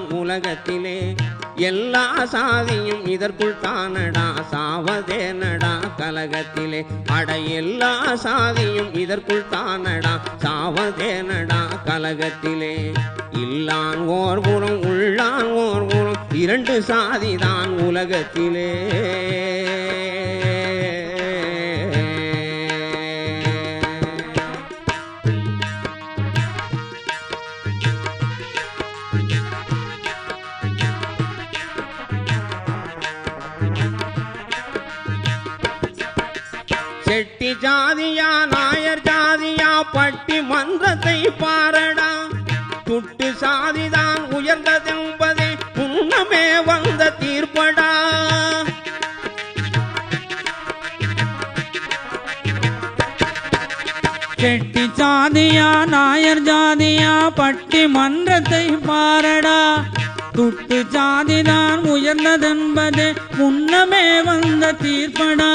சாதிதான் உலகத்திலே எல்லா சாதியும் இதற்குள் தானடா சாவதேனடா கலகத்திலே அட எல்லா சாதியும் இதற்குள் தானடா சாவதேனடா கலகத்திலே இல்லான் ஓர் புறம் உள்ளான் ஓர் புறம் இரண்டு சாதிதான் உலகத்திலே செட்டி ஜாதியா நாயர் ஜாதியா பட்டி மன்றத்தை பாரடா துட்டு சாதிதான் உயர்ந்ததென்பதே முன்னமே வந்த தீர்ப்படா செட்டி ஜாதியா நாயர் ஜாதியா பட்டி மன்றத்தை பாரடா துட்டு ஜாதிதான் உயர்ந்ததென்பதே முன்னமே வந்த தீர்ப்படா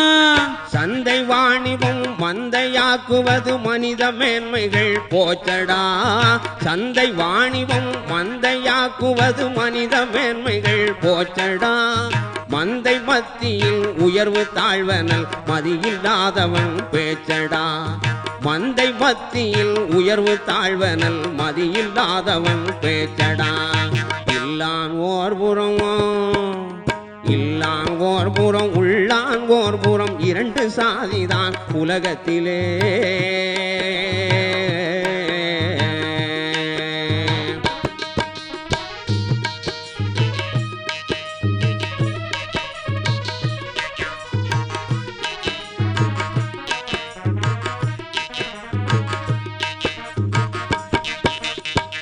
சந்தை வாணிபம் மந்தையாக்குவது மனித மேன்மைகள் போச்சடா சந்தை வாணிபம் மந்தையாக்குவது மனித மேன்மைகள் போச்சடா மந்தை மத்தியில் உயர்வு தாழ்வனல் மதியில்லாதவன் பேச்சடா மந்தை மத்தியில் உயர்வு தாழ்வனல் மதியில்லாதவன் பேச்சடா இல்லான் ஓர் புறமோ இல்லான் ஓர் புறம் உள்ளான் ஓர் புறம் இரண்டு சாதிதான் உலகத்திலே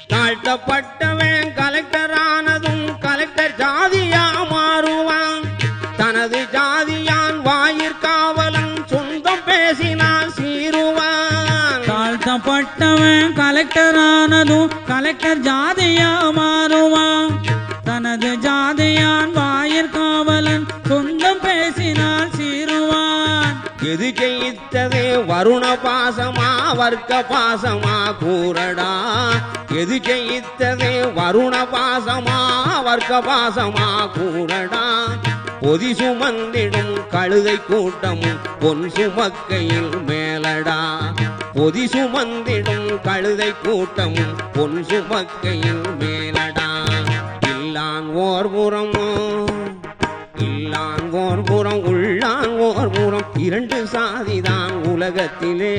தாழ்த்தப்பட்டவன் கலெக்டர் ஆனதும் கலெக்டர் ஜாதியா மாறுவான் தனது ஜாதியான் வாயிற்காவலன் சொந்தம் பேசினால் சீருவான் தாழ்த்தப்பட்டவன் கலெக்டர் ஆனதும் கலெக்டர் ஜாதியா மாறுவான் தனது ஜாதியான் வாயிற்காவலன் சொந்தம் பேசினால் சீருவான் எது ஜெயித்ததே வருண பாசமா வர்க்க பாசமா கூறடா எது ஜெயித்ததே வருண பாசமா வர்க்க பாசமா கூறடா பொதி சுமந்திடும் கழுதை கூட்டமும் பொன் சுமக்கையில் மேலடா பொதி சுமந்திடும் கழுதை கூட்டமும் பொன் சுமக்கையில் மேலடா இல்லான் ஓர் புறமோ இல்லான் ஓர் புறம் உள்ளான் ஓர் புறம் இரண்டு சாதிதான் உலகத்திலே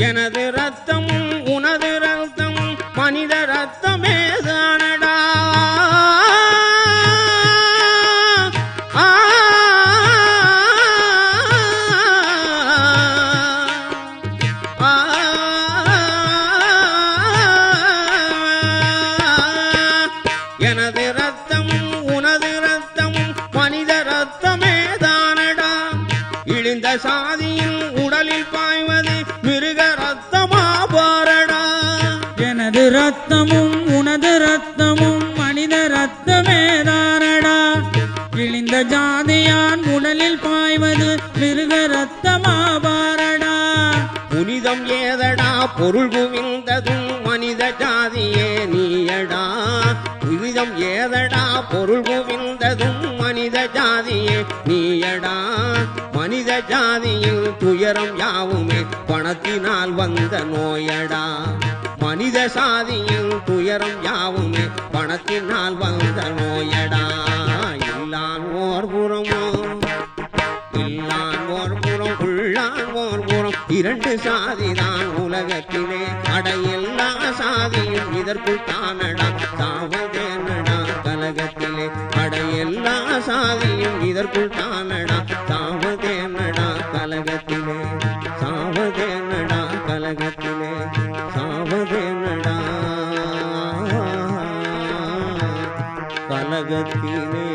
எனது ரத்தம் உனது ரத்தம் மனித ரத்தமே தானடா எனது ரத்தம் உனது ரத்தம் மனித ரத்தமே தானடா இழிந்த சாதியின் உடலில் பாய்வது மிருக ரத்தமா பாரடா எனது ரத்தமும் உனது ரத்தமும் மனித ரத்தமே தானடா இழிந்த ஜாதியான் உடலில் பாய்வது மிருக ரத்தமா பாரடா புனிதம் ஏதடா பொருள் குவிந்ததும் மனித ஜாதியே நீயடா புனிதம் ஏதடா பொருள் குவிந்ததும் மனித ஜாதியே நீயடா மனித ஜாதியில் துயரம் யாவுமே பணத்தினால் வந்த நோயடா மனித சாதியில் துயரம் யாவுமே பணத்தினால் வந்த நோயடா இல்லான் ஓர் புறமோ இல்லான் ஓர் புறம் உள்ளான் ஓர் புறம் இரண்டு சாதிதான் உலகத்திலே அட எல்லா சாதியும் இதற்குள் தானடா சாவதேனடா கலகத்திலே அட எல்லா சாதியும் இதற்குள் தானடா சாவதேனடா கலகத்திலே சாவதேனடா கலகத்திலே சாவதேனடா கலகத்திலே